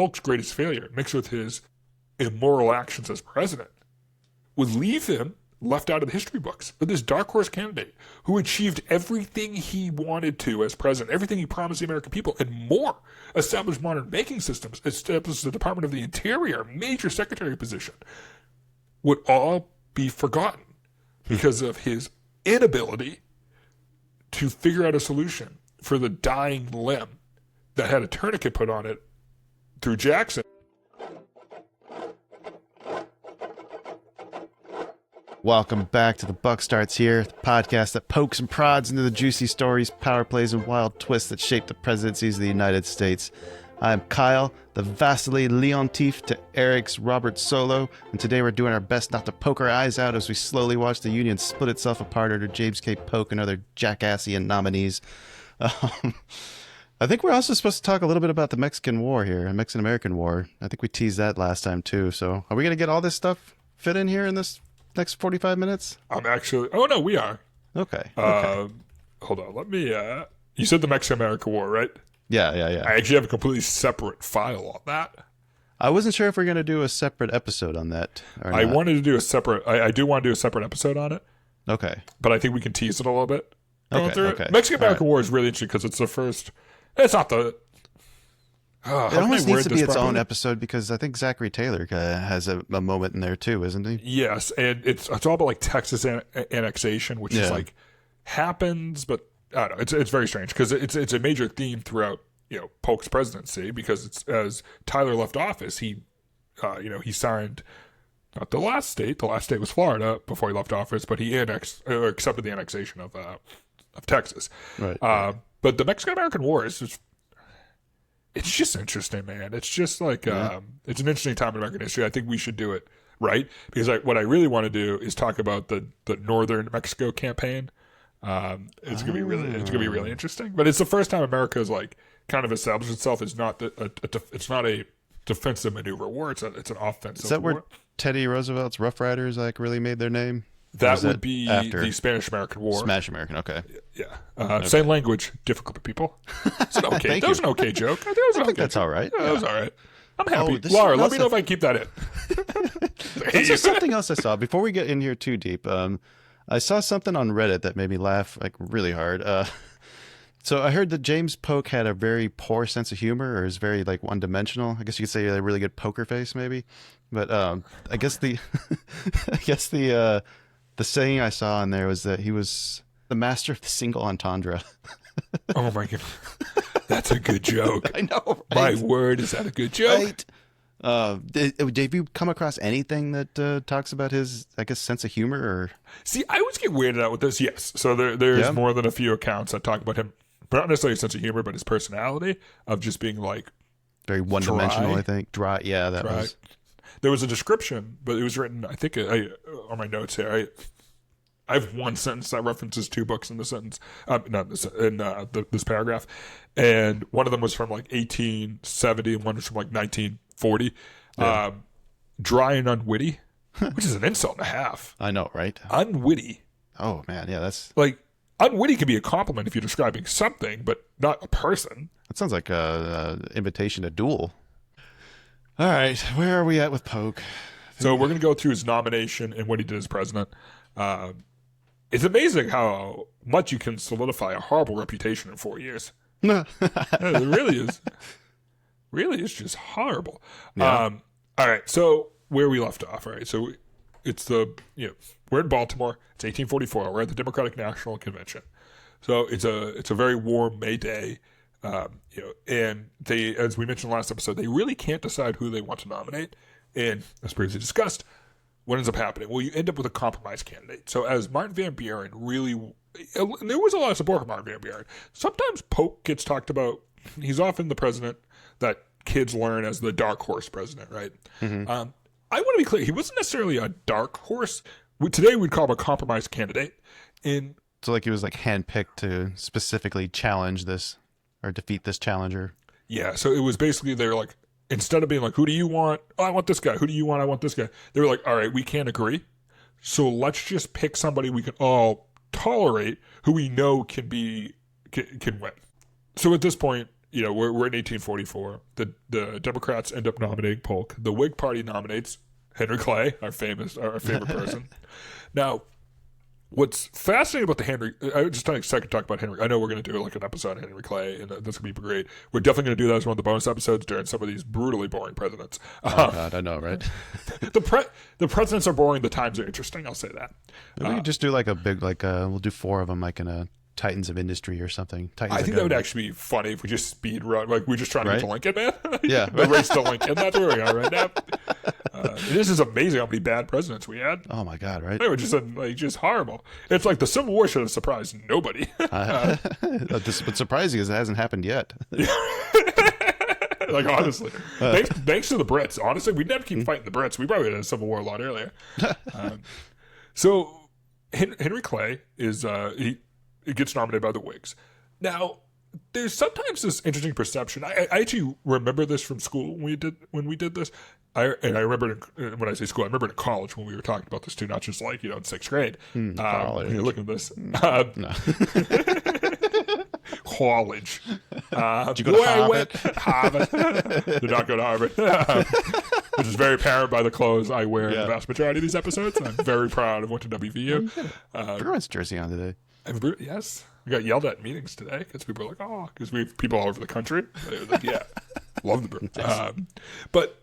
Polk's greatest failure, mixed with his immoral actions as president, would leave him left out of the history books. But this dark horse candidate who achieved everything he wanted to as president, everything he promised the American people, and more, established modern banking systems, established the Department of the Interior, major secretary position, would all be forgotten because of his inability to figure out a solution for the dying limb that had a tourniquet put on it through Jackson. Welcome back to The Buck Starts Here, the podcast that pokes and prods into the juicy stories, power plays, and wild twists that shape the presidencies of the United States. I'm Kyle, the Vasily Leontief to Eric's Robert Solo, and today we're doing our best not to poke our eyes out as we slowly watch the Union split itself apart under James K. Polk and other jackassian nominees. I think we're also supposed to talk a little bit about the Mexican War here, the Mexican-American War. I think we teased that last time too, so are we going to get all this stuff fit in here in this next 45 minutes? I'm actually... Oh, no, we are. Okay. Hold on. Let me... You said the Mexican-American War, right? Yeah. I actually have a completely separate file on that. I wasn't sure if we're going to do a separate episode on that or I not. wanted to do a separate... I do want to do a separate episode on it. Okay. But I think we can tease it a little bit. Okay. Mexican-American War is really interesting because it's the first... It's not the... It almost needs to be its own episode because I think Zachary Taylor has a moment in there too, isn't he? Yes, and it's all about like Texas annexation, which is like happens, but I don't know. It's very strange because it's a major theme throughout Polk's presidency because it's as Tyler left office, he signed not the last state. The last state was Florida before he left office, but he accepted the annexation of Texas. Right. But the Mexican-American War is just. It's just interesting, man. It's just like it's an interesting time in American history. I think we should do it right because what I really want to do is talk about the northern Mexico campaign. It's gonna be really interesting. But it's the first time America has like kind of established itself as not it's not a defensive maneuver war. It's an offensive. Is that war. where Teddy Roosevelt's Rough Riders like really made their name? That would be after the Spanish-American War. Spanish-American, okay. Yeah. Okay. Same language, different group of people. That was an okay joke. I think that's all right. That was all right. I'm happy. Laura, let me know if I can keep that in. This is something else I saw. Before we get in here too deep, I saw something on Reddit that made me laugh like really hard. So I heard that James Polk had a very poor sense of humor or is very like one-dimensional. I guess you could say he had a really good poker face maybe. But I guess the saying I saw in there was that he was the master of the single entendre. Oh my god, that's a good joke. I know. Right? My word, is that a good joke? Right. Did you come across anything that talks about his, I guess, sense of humor? Or see, I always get weirded out with this. Yes, so there's more than a few accounts that talk about him, but not necessarily his sense of humor, but his personality of just being like very one-dimensional. I think dry. Yeah, that was. There was a description, but it was written, I think, on my notes here. I have one sentence that references two books in the sentence, this paragraph, and one of them was from like 1870, and one was from like 1940. Yeah. Dry and unwitty, which is an insult and a half. I know, right? Unwitty. Oh man, yeah, that's like unwitty can be a compliment if you're describing something, but not a person. That sounds like an invitation to duel. All right, where are we at with Polk? So we're going to go through his nomination and what he did as president. It's amazing how much you can solidify a horrible reputation in 4 years. It really is. Really is just horrible. Yeah. All right, so where we left off, right? So it's we're in Baltimore. It's 1844. We're at the Democratic National Convention. So it's a very warm May day. And they, as we mentioned last episode, they really can't decide who they want to nominate. And as previously discussed, what ends up happening? Well, you end up with a compromise candidate. So as Martin Van Buren there was a lot of support for Martin Van Buren. Sometimes Polk gets talked about. He's often the president that kids learn as the dark horse president, right? Mm-hmm. I want to be clear. He wasn't necessarily a dark horse. Today we'd call him a compromise candidate. So like he was like handpicked to specifically challenge this or defeat this challenger. Yeah, so it was basically they were like, instead of being like, who do you want? Oh, I want this guy. Who do you want? I want this guy. They were like, all right, we can't agree. So let's just pick somebody we can all tolerate who we know can win. So at this point, we're in 1844. The Democrats end up nominating Polk. The Whig Party nominates Henry Clay, our favorite person. Now, what's fascinating about the Henry, I would just take a second to talk about Henry. I know we're going to do like an episode on Henry Clay, and that's going to be great. We're definitely going to do that as one of the bonus episodes during some of these brutally boring presidents. Oh God, I know, right? The presidents are boring. The times are interesting. I'll say that. We could just do like a big, we'll do 4 of them, like in a Titans of Industry or something. I think that would actually be funny if we just speed run. Like, we're just trying to get to Lincoln, man. Yeah. The race to Lincoln. That's where we are right now. This is amazing how many bad presidents we had. Oh, my God, right? They were just horrible. It's like the Civil War should have surprised nobody. What's surprising is it hasn't happened yet. Like, honestly. Thanks to the Brits. Honestly, we'd never keep fighting the Brits. We probably would have had a Civil War a lot earlier. So, Henry Clay is... It gets nominated by the Whigs. Now, there's sometimes this interesting perception. I actually remember this from school when we did this. I remember when I say school, I remember in college when we were talking about this too, not just like in 6th grade. College. You're looking at this. No. College. Did you go to Harvard? Harvard. Did not go to Harvard. Which is very apparent by the clothes I wear in the vast majority of these episodes. I'm very proud of what to WVU. Bruins jersey on today. Yes. We got yelled at in meetings today because people were like, because we have people all over the country. They were like, yeah, love the Bruins. But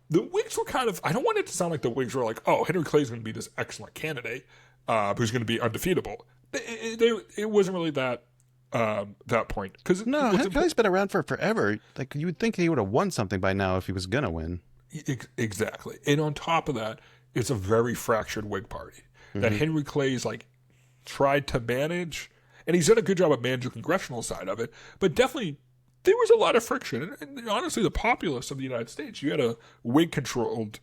the Whigs were kind of, I don't want it to sound like the Whigs were like, Henry Clay's going to be this excellent candidate who's going to be undefeatable. It wasn't really that point. No, Henry Clay's been around for forever. Like, you would think he would have won something by now if he was going to win. Exactly. And on top of that, it's a very fractured Whig party that Henry Clay's tried to manage, and he's done a good job of managing the congressional side of it, but definitely there was a lot of friction. And honestly, the populace of the United States, you had a Whig-controlled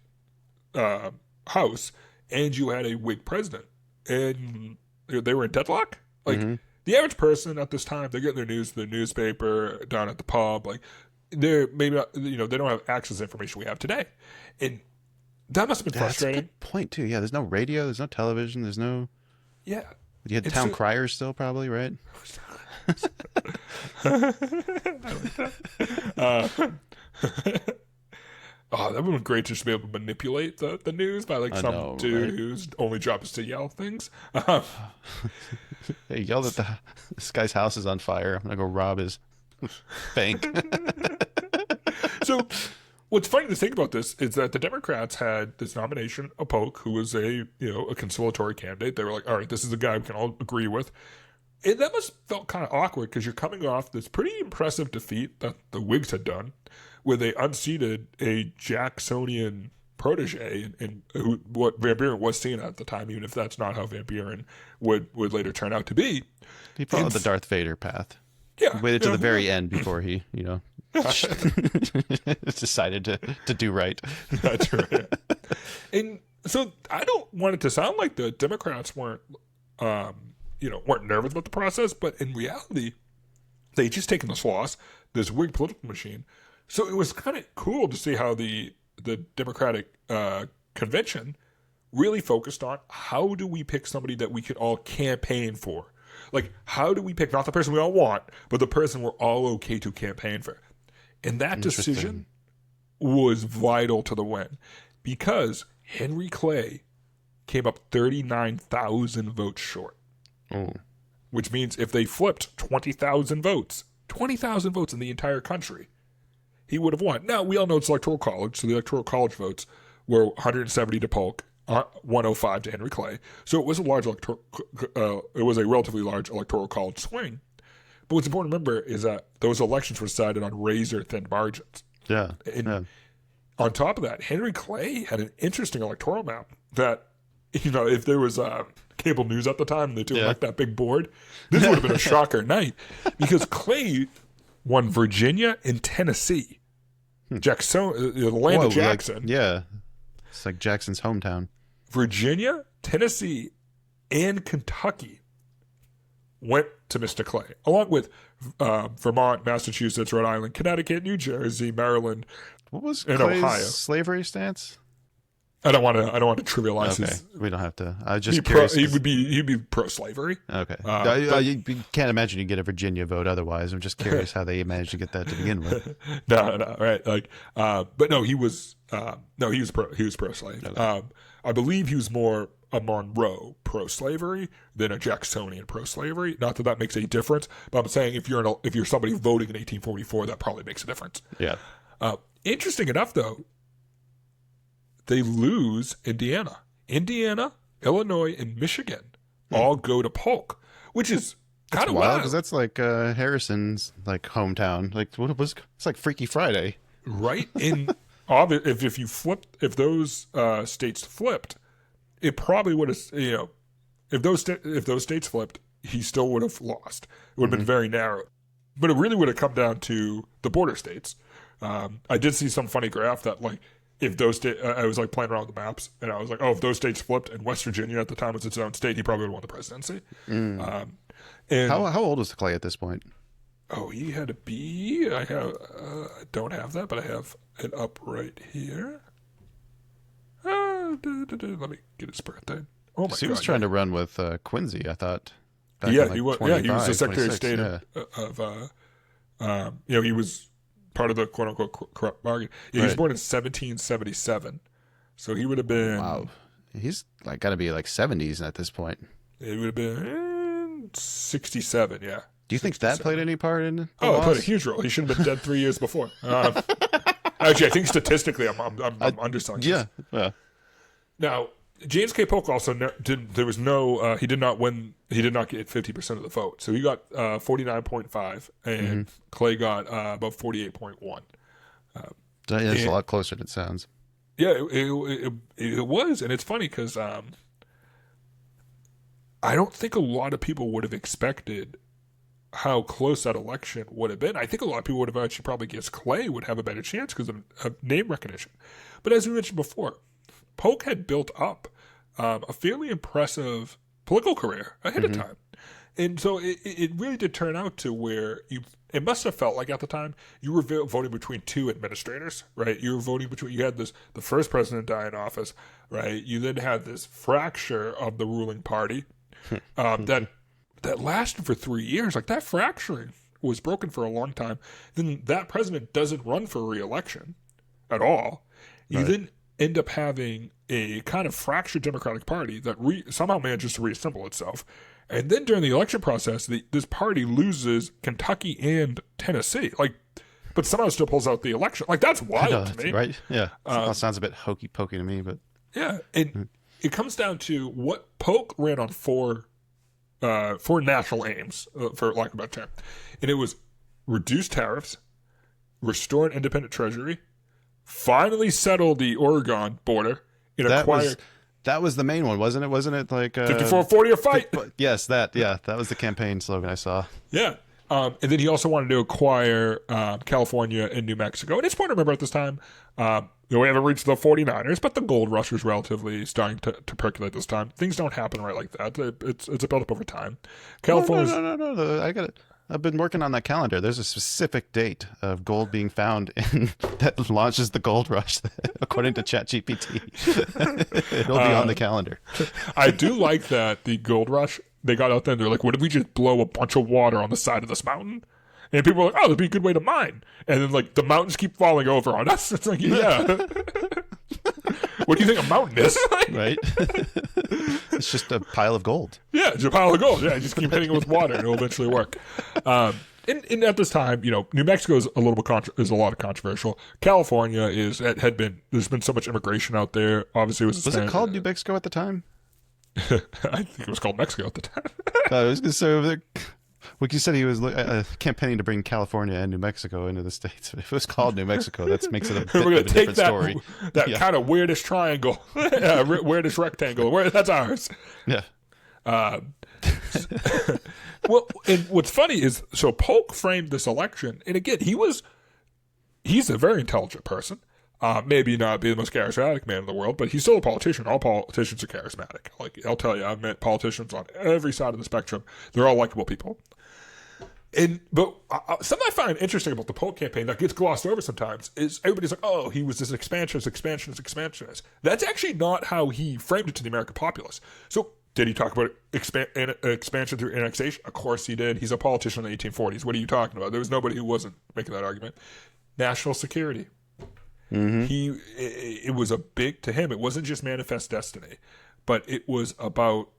House, and you had a Whig president, and they were in deadlock. The average person at this time, they're getting their news from the newspaper, down at the pub, they're maybe not, they don't have access to information we have today, and that must have been frustrating. That's a good point too. Yeah, there's no radio, there's no television, there's no. Yeah. You had town criers still, probably, right? I like that. That would be great to just be able to manipulate the news by some dude whose only job is to yell things. They yelled at this guy's house is on fire. I'm gonna go rob his bank. So, what's funny to think about this is that the Democrats had this nomination of Polk, who was a conciliatory candidate. They were like, all right, this is a guy we can all agree with. And that must have felt kind of awkward because you're coming off this pretty impressive defeat that the Whigs had done, where they unseated a Jacksonian protege, and what Van Buren was seen at the time, even if that's not how Van Buren would later turn out to be. He followed the Darth Vader path. Yeah. He waited to the very end before he, decided to do right. That's right. And so I don't want it to sound like the Democrats weren't nervous about the process, but in reality, they just taken this loss, this Whig political machine. So it was kind of cool to see how the Democratic convention really focused on how do we pick somebody that we can all campaign for. How do we pick not the person we all want, but the person we're all okay to campaign for? And that decision was vital to the win because Henry Clay came up 39,000 votes short. Which means if they flipped 20,000 votes in the entire country, he would have won. Now, we all know it's electoral college, so the electoral college votes were 170 to Polk, 105 to Henry Clay. So it was a relatively large electoral college swing. But what's important to remember is that those elections were decided on razor-thin margins. Yeah. And on top of that, Henry Clay had an interesting electoral map that, if there was cable news at the time and they took like that big board, this would have been a shocker night because Clay won Virginia and Tennessee. Jackson, the land of Jackson. It's like Jackson's hometown. Virginia, Tennessee, and Kentucky went to Mr. Clay, along with Vermont, Massachusetts, Rhode Island, Connecticut, New Jersey, Maryland, what was and Clay's Ohio. Slavery stance? I don't want to trivialize Okay, his. we don't have to. I was just curious. He'd be pro-slavery. Okay, but, you can't imagine you get a Virginia vote otherwise. I'm just curious how they managed to get that to begin with. no, right? Like, but no, he was pro-slave. Okay. I believe he was more a Monroe pro-slavery than a Jacksonian pro-slavery. Not that makes a difference, but I'm saying if you're somebody voting in 1844, that probably makes a difference. Yeah. Interesting enough, though, they lose Indiana, Illinois, and Michigan all go to Polk, which is kind of wild because that's like Harrison's like hometown. Like it's like Freaky Friday, right? And if those states flipped, it probably would have if those states flipped, he still would have lost. It would have been very narrow, but it really would have come down to the border states. I did see some funny graph that like. If those states, I was like playing around with the maps, and I was like, oh, if those states flipped and West Virginia at the time was its own state, he probably would have won the presidency. And how old was Clay at this point? Oh, he had to be. I don't have that, but I have it up right here. Let me get his birthday. Oh my god! He was trying to run with Quincy, I thought. Yeah, he was. Yeah, he was the Secretary of State of. He was part of the quote unquote corrupt bargain. Yeah, he was born in 1777, so he would have been. Wow, he's like got to be like 70s at this point. He would have been 67. Yeah. Do you think that played any part in? It played a huge role. He should have been dead 3 years before. Actually, I think statistically, I'm underselling. Yeah. Now, James K. Polk also did. There was no. He did not win. He did not get 50% of the vote. So he got 49.5, and Clay got about 48.1. It's a lot closer than it sounds. Yeah, it was, and it's funny because I don't think a lot of people would have expected how close that election would have been. I think a lot of people would have actually probably guessed Clay would have a better chance because of name recognition. But as we mentioned before, Polk had built up a fairly impressive political career ahead of time. And so it really did turn out to where it must have felt like at the time you were voting between two administrators, right? You were voting between, you had the first president die in office, right? You then had this fracture of the ruling party that lasted for 3 years. Like that fracturing was broken for a long time. Then that president doesn't run for re-election at all. You then end up having a kind of fractured Democratic Party that somehow manages to reassemble itself. And then during the election process, this party loses Kentucky and Tennessee. But somehow still pulls out the election. Like, that's wild to me. Right? Yeah. That sounds a bit hokey pokey to me, but. Yeah. And it comes down to what Polk ran on four national aims, for lack of a better term. And it was reduce tariffs, restore an independent treasury, finally settle the Oregon border, and acquire. That was the main one, wasn't it? Wasn't it like 54-40 or fight? Yes, that was the campaign slogan I saw. Yeah. And then he also wanted to acquire California and New Mexico. And it's important to remember at this time, we haven't reached the 49ers, but the gold rush was relatively starting to percolate this time. Things don't happen right like that. It's a build-up over time. California's... No. I got it. I've been working on that calendar. There's a specific date of gold being found that launches the gold rush, according to ChatGPT. It'll be on the calendar. I do like that the gold rush, they got out there and they're like, what if we just blow a bunch of water on the side of this mountain? And people are like, oh, that'd be a good way to mine. And then like the mountains keep falling over on us. It's like, yeah. What do you think a mountain is? Right? It's just a pile of gold. Yeah, it's a pile of gold. Yeah, just keep hitting it with water and it'll eventually work. And at this time, New Mexico is a lot of controversial. California there's been so much immigration out there. Obviously, was it called New Mexico at the time? I think it was called Mexico at the time. I was going to say, like you said, he was campaigning to bring California and New Mexico into the States. But if it was called New Mexico, that makes it a bit of a different story. That kind of weirdest triangle, weirdest rectangle. That's ours. Yeah. Well, and what's funny is, so Polk framed this election, and again, he's a very intelligent person. Maybe not be the most charismatic man in the world, but he's still a politician. All politicians are charismatic. Like, I'll tell you, I've met politicians on every side of the spectrum. They're all likable people. But something I find interesting about the Polk campaign that gets glossed over sometimes is everybody's like, oh, he was this expansionist. That's actually not how he framed it to the American populace. So did he talk about expansion through annexation? Of course he did. He's a politician in the 1840s. What are you talking about? There was nobody who wasn't making that argument. National security. Mm-hmm. It was a big, to him, it wasn't just manifest destiny, but it was about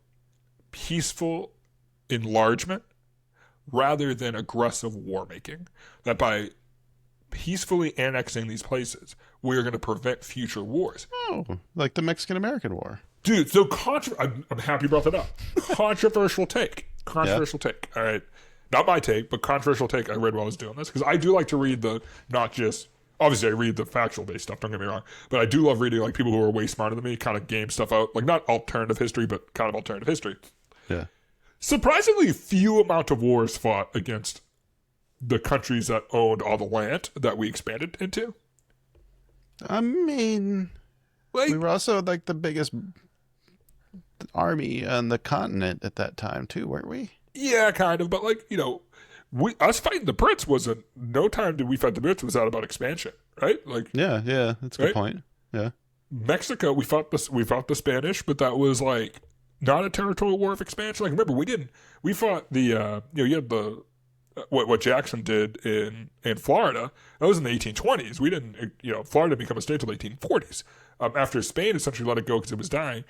peaceful enlargement rather than aggressive war making. That by peacefully annexing these places, we're going to prevent future wars. Oh, like the Mexican-American War. Dude, so I'm happy you brought that up. Controversial take. All right. Not my take, but controversial take I read while I was doing this. Because I do like to read obviously I read the factual based stuff, don't get me wrong. But I do love reading like people who are way smarter than me kind of game stuff out. Like not alternative history, but kind of alternative history. Yeah. Surprisingly few amount of wars fought against the countries that owned all the land that we expanded into. I mean, we were also like the biggest army on the continent at that time too, weren't we? Yeah, kind of. But like, us fighting the Brits wasn't, no time did we fight the Brits was that about expansion, right? Like, yeah, that's a good point. Yeah. Mexico, we fought the Spanish, but that was like not a territorial war of expansion. Like, remember, we fought the, you had the, what Jackson did in Florida. That was in the 1820s. We didn't, Florida didn't become a state until the 1840s. After Spain essentially let it go because it was dying.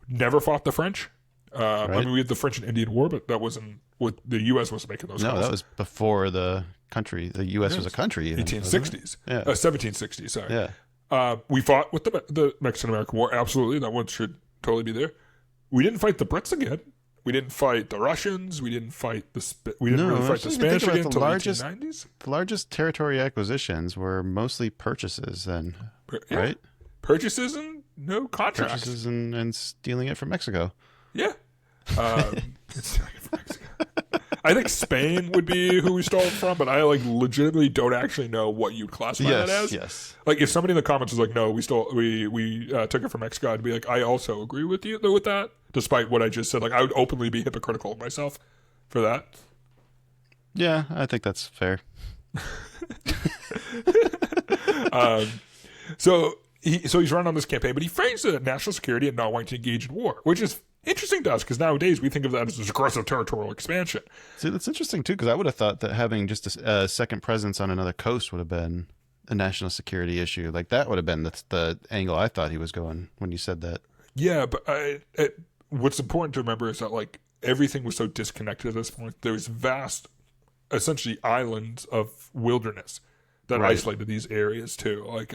Never fought the French. Right. I mean, we had the French and Indian War, but that wasn't what the U.S. was making those calls. No, that was before the U.S. was a country. 1860s. Yeah. 1760s, sorry. Yeah. We fought with the Mexican-American War. Absolutely. That one should totally be there. We didn't fight the Brits again. We didn't fight the Russians. We didn't fight the Spanish again until the 1890s. The largest territory acquisitions were mostly purchases then, right? Purchases and no contracts. Purchases and stealing it from Mexico. Yeah. I think Spain would be who we stole it from, but I legitimately don't actually know what you'd classify that as. Yes. Like if somebody in the comments was like, "No, we took it from Mexico," I'd be like, "I also agree with you with that," despite what I just said. Like I would openly be hypocritical of myself for that. Yeah, I think that's fair. So he's running on this campaign, but he frames the national security and not wanting to engage in war, which is interesting to us because nowadays we think of that as this aggressive territorial expansion. See, that's interesting too because I would have thought that having just a second presence on another coast would have been a national security issue. Like that would have been the angle I thought he was going when you said that. Yeah, but what's important to remember is that like everything was so disconnected at this point. There's vast, essentially islands of wilderness that isolated these areas too. Like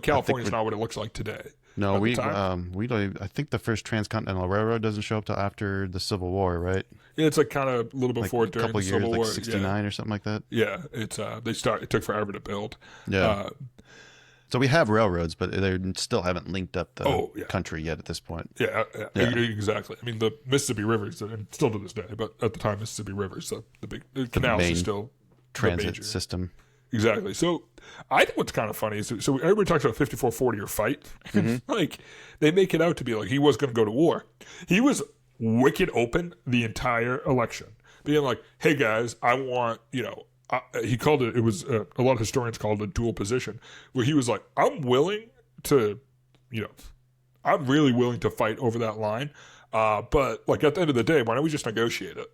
California's not what it looks like today. No, we don't. I think the first transcontinental railroad doesn't show up till after the Civil War, right? Yeah, it's like kind of a little before like during the Civil War, like 69 or something like that. Yeah, it's it took forever to build. Yeah. So we have railroads, but they still haven't linked up the country yet at this point. Yeah, exactly. I mean, the Mississippi rivers, and still to this day, but at the time, Mississippi rivers, the big canals are still transit system. Exactly. So I think what's kind of funny is so everybody talks about 54-40 or fight. Mm-hmm. Like they make it out to be like he was going to go to war. He was wicked open the entire election, being like, "Hey guys, I want he called it. It was a lot of historians called it a dual position, where he was like, I'm willing to, I'm really willing to fight over that line, but like at the end of the day, why don't we just negotiate it?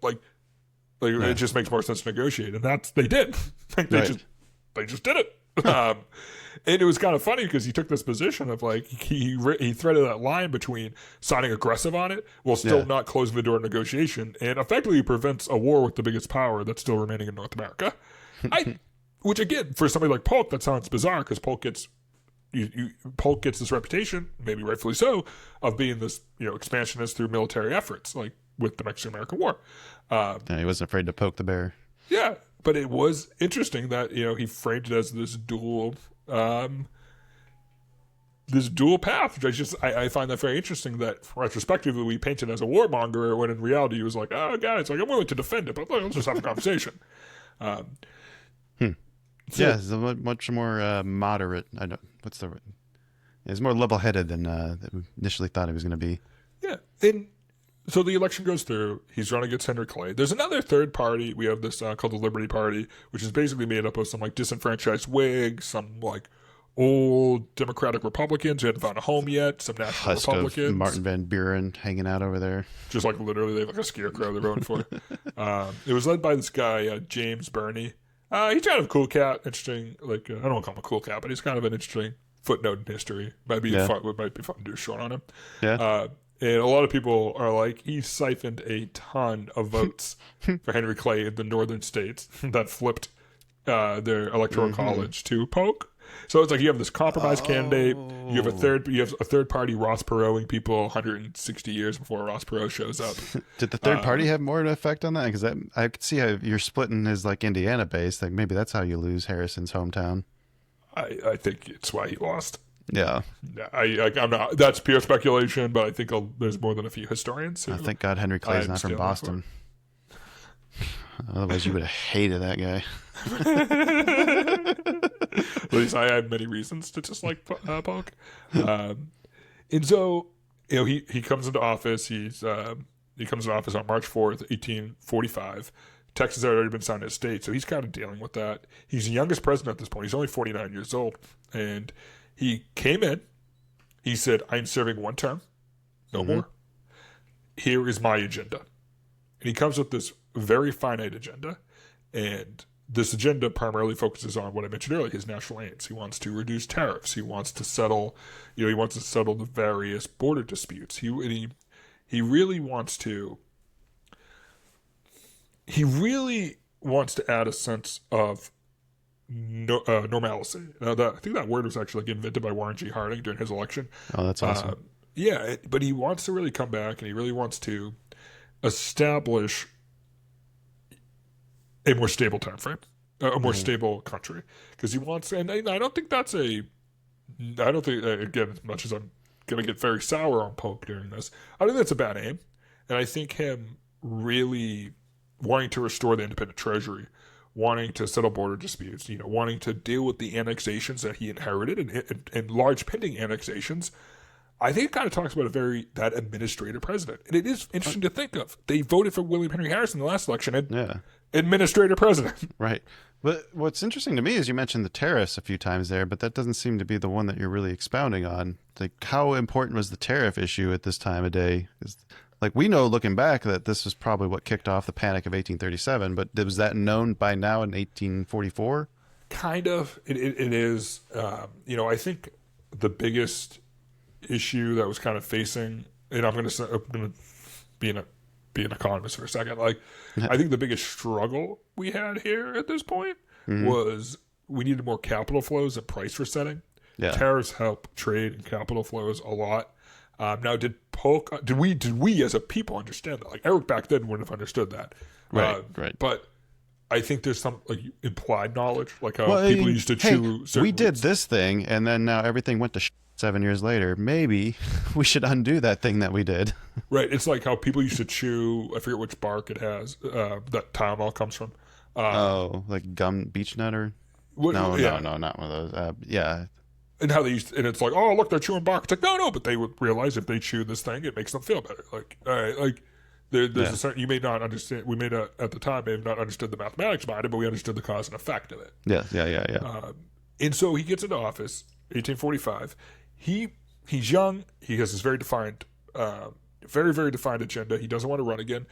It just makes more sense to negotiate, and they did. They just did it. And it was kind of funny because he took this position of like he threaded that line between signing aggressive on it while still not closing the door to negotiation, and effectively prevents a war with the biggest power that's still remaining in North America. Which again, for somebody like Polk, that sounds bizarre because Polk gets this reputation, maybe rightfully so, of being this expansionist through military efforts, like with the Mexican-American War. He wasn't afraid to poke the bear. Yeah. But it was interesting that he framed it as this dual path, which I find that very interesting. That retrospectively we painted as a warmonger, when in reality he was like, "Oh, guys, like I'm willing to defend it, but let's just have a conversation." So, it's much more moderate. It's more level-headed than we initially thought it was going to be. Yeah, and So the election goes through. He's running against Henry Clay. There's another third party. We have this called the Liberty Party, which is basically made up of some like disenfranchised Whigs, some like old Democratic Republicans who hadn't found a home yet, some national Husk Republicans. of Martin Van Buren hanging out over there. Just like literally, they have like a scarecrow they're voting for. It was led by this guy, James Burney. He's kind of a cool cat. Interesting. Like I don't want to call him a cool cat, but he's kind of an interesting footnote in history. Might be fun to do a short on him. Yeah. And a lot of people are like, he siphoned a ton of votes for Henry Clay in the northern states that flipped their electoral college to Polk. So it's like you have this compromise candidate. You have a third party Ross Perot-ing people 160 years before Ross Perot shows up. Did the third party have more of an effect on that? Because I could see how you're splitting his like Indiana base. Like maybe that's how you lose Harrison's hometown. I think it's why he lost. Yeah. I'm not. That's pure speculation, but I think there's more than a few historians. Thank God Henry Clay's not from Boston. Otherwise, you would have hated that guy. At least I had many reasons to dislike Polk. And so, he comes into office. He comes into office on March 4th, 1845. Texas had already been signed as state, so he's kind of dealing with that. He's the youngest president at this point. He's only 49 years old, and he came in. He said, "I'm serving one term, no more. Here is my agenda." And he comes with this very finite agenda, and this agenda primarily focuses on what I mentioned earlier, his national aims. He wants to reduce tariffs. He wants to settle, the various border disputes. He really wants to. He really wants to add a sense of normalcy. I think that word was actually invented by Warren G. Harding during his election. Oh, that's awesome. But he wants to really come back, and he really wants to establish a more stable time frame, a more stable country, because he wants. And I don't think that's I don't think, again, as much as I'm going to get very sour on Polk during this, I think that's a bad aim, and I think him really wanting to restore the independent treasury, wanting to settle border disputes, wanting to deal with the annexations that he inherited and large pending annexations. I think it kind of talks about that administrator president. And it is interesting to think of. They voted for William Henry Harrison in the last election and administrator president. Right. But what's interesting to me is you mentioned the tariffs a few times there, but that doesn't seem to be the one that you're really expounding on. Like, how important was the tariff issue at this time of day? Like, we know looking back that this was probably what kicked off the Panic of 1837, but was that known by now in 1844? Kind of. It is. I think the biggest issue that was kind of facing, and I'm going to be an economist for a second. Like, I think the biggest struggle we had here at this point was we needed more capital flows and price resetting. Yeah. Tariffs help trade and capital flows a lot. Now, did we as a people understand that? Like, Eric back then wouldn't have understood that. Right. But I think there's some like implied knowledge, like how people used to chew. We did this thing, and then now everything went to 7 years later. Maybe we should undo that thing that we did. Right. It's like how people used to chew. I forget which bark it has. That Tylenol comes from. Like gum beech nut or no, not one of those. Yeah. And how and it's like, oh, look, they're chewing bark. It's like, no, but they would realize if they chew this thing, it makes them feel better. Like, all right, like there's a certain, you may not understand. We may not at the time may have not understood the mathematics behind it, but we understood the cause and effect of it. Yeah. And so he gets into office, 1845. He's young. He has this very defined, very defined agenda. He doesn't want to run again.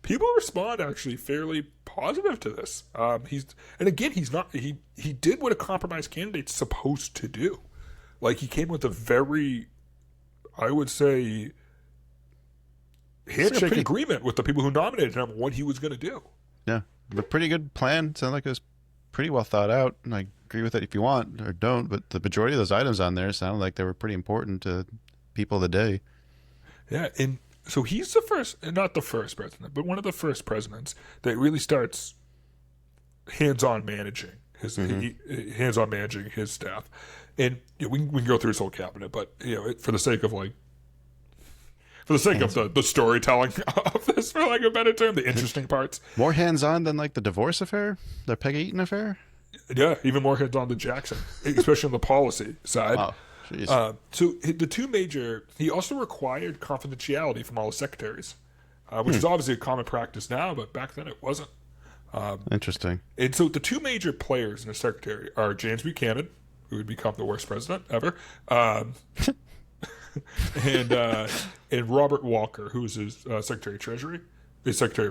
People respond actually fairly positive to this. He's not. He did what a compromise candidate's supposed to do. Like, he came with a very, I would say, handshake agreement with the people who nominated him on what he was going to do. Yeah, a pretty good plan. Sounds like it was pretty well thought out. And I agree with it if you want or don't, but the majority of those items on there sounded like they were pretty important to people of the day. Yeah, and so he's not the first president, but one of the first presidents that really starts hands-on managing his staff. And we can go through his whole cabinet, but for the sake of the storytelling of this, for lack of a better term, the interesting parts. More hands-on than like the divorce affair, the Peggy Eaton affair. Yeah, even more hands-on than Jackson, especially on the policy side. Wow. So the two major, he also required confidentiality from all his secretaries. which is obviously a common practice now, but back then it wasn't. Interesting. And so the two major players in the secretary are James Buchanan, who would become the worst president ever, and Robert Walker, who was his Secretary of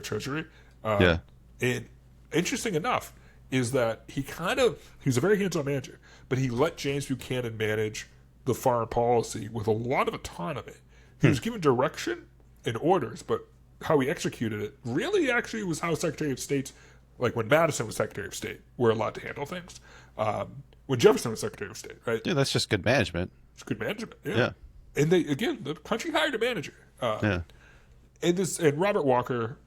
Treasury. And interesting enough is that he's a very hands-on manager, but he let James Buchanan manage the foreign policy with a lot of autonomy. He was given direction and orders, but how he executed it really actually was how Secretary of State's, like when Madison was Secretary of State, were allowed to handle things. When Jefferson was Secretary of State, right? Yeah, that's just good management. It's good management, yeah. And the country hired a manager. And Robert Walker,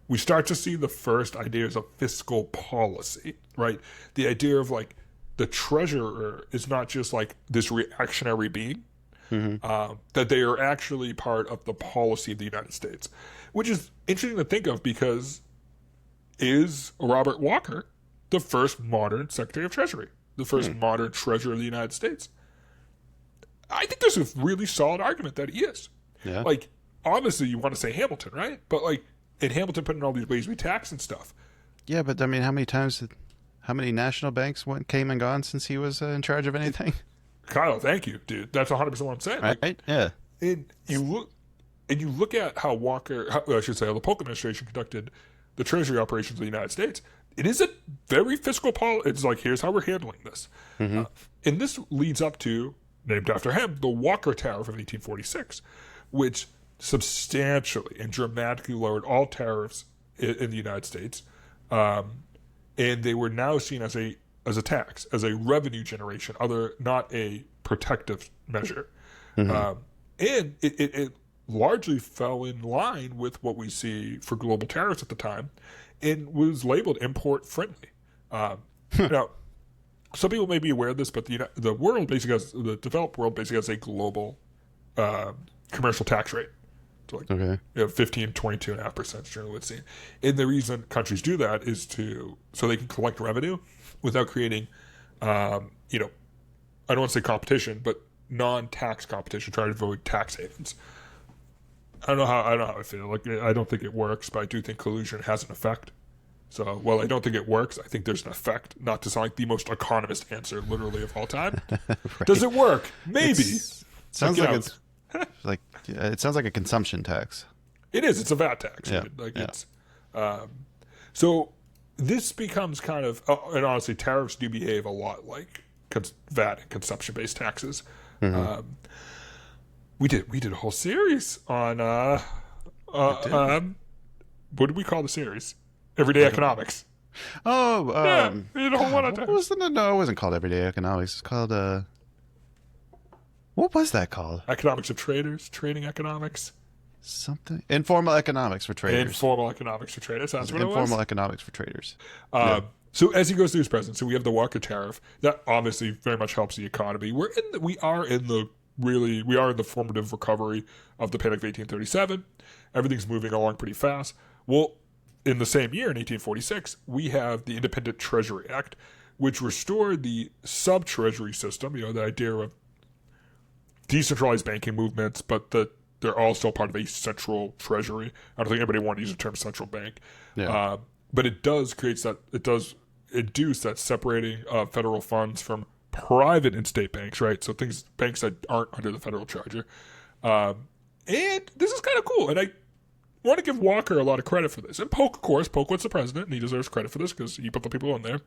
we start to see the first ideas of fiscal policy, right? The idea of like the treasurer is not just like this reactionary being, that they are actually part of the policy of the United States, which is interesting to think of because is Robert Walker the first modern Secretary of Treasury, the first modern treasurer of the United States? I think there's a really solid argument that he is. Yeah. Like, obviously you want to say Hamilton, right? But like, and Hamilton put in all these ways we tax and stuff. Yeah, but I mean, how many national banks came and gone since he was in charge of anything? Kyle, thank you, dude. That's 100% what I'm saying. Right? Like, Yeah. And you look at how the Polk administration conducted the treasury operations of the United States. It is a very fiscal policy. It's like, here's how we're handling this. And this leads up to, named after him, the Walker Tariff of 1846, which substantially and dramatically lowered all tariffs in the United States. And they were now seen as a tax, as a revenue generation, not a protective measure. And it largely fell in line with what we see for global tariffs at the time and was labeled import friendly. Now, some people may be aware of this, but the world basically the developed world basically has a global commercial tax rate. So like 15, 22.5% generally what's seen. And the reason countries do that is so they can collect revenue without creating, I don't want to say competition, but non-tax competition, trying to avoid tax havens. I don't know how I feel. Like, I don't think it works, but I do think collusion has an effect. So, while I don't think it works, I think there's an effect. Not to sound like the most economist answer, literally, of all time. Right. Does it work? Maybe. Sounds like it sounds like a consumption tax. It is. It's a VAT tax. Yeah. It's. So this becomes kind of, and honestly, tariffs do behave a lot like VAT and consumption-based taxes. We did a whole series on what did we call the series? Everyday Economics. Oh, we did a whole one on that. No, it wasn't called Everyday Economics. It's called what was that called? Economics of Traders, Trading Economics. Something. Informal Economics for Traders. Informal Economics for Traders. That's what it was. Informal Economics for Traders. So as he goes through his presidency, we have the Walker Tariff. That obviously very much helps the economy. We are in the formative recovery of the Panic of 1837. Everything's moving along pretty fast. Well, in the same year, in 1846, we have the Independent Treasury Act, which restored the sub-treasury system, the idea of decentralized banking movements, but they're all still part of a central treasury. I don't think anybody wanted to use the term central bank. Yeah. But it does induce that separating federal funds from private and state banks, right? So banks that aren't under the federal charger. And this is kind of cool. And I want to give Walker a lot of credit for this. And Polk, of course, Polk was the president, and he deserves credit for this because he put the people in there.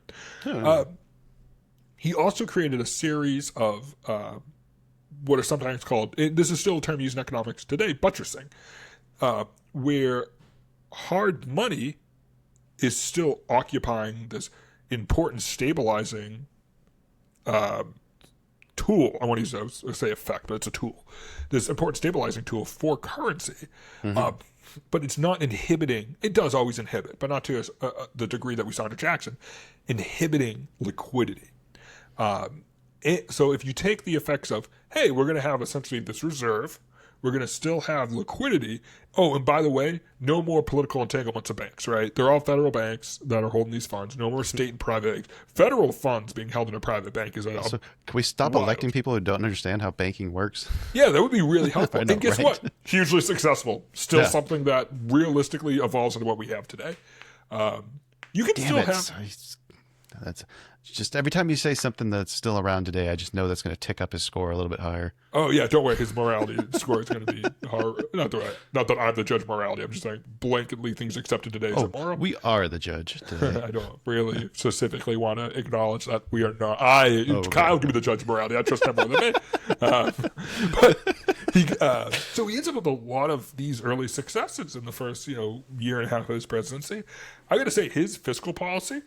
He also created a series of what are sometimes called, and this is still a term used in economics today, buttressing, where hard money is still occupying this important stabilizing tool. I want to say effect, but it's a tool. This important stabilizing tool for currency. But it's not inhibiting. It does always inhibit, but not to the degree that we saw under Jackson, inhibiting liquidity. So if you take the effects of, hey, we're going to have essentially this reserve, we're going to still have liquidity. Oh, and by the way, no more political entanglements of banks, right? They're all federal banks that are holding these funds. No more state and private banks. Federal funds being held in a private bank is So can we stop electing people who don't understand how banking works? Yeah, that would be really helpful. know, And guess right? what? Hugely successful. Still something that realistically evolves into what we have today. You can still have... That's just every time you say something that's still around today, I just know that's going to tick up his score a little bit higher. Oh yeah, don't worry. His morality score is going to be hard. Not that I'm the judge of morality. I'm just saying blanketly things accepted today is immoral. We are the judge today. I don't really specifically want to acknowledge that we are not. Kyle can be the judge of morality. I trust him more than me. So he ends up with a lot of these early successes in the first year and a half of his presidency. I got to say his fiscal policy.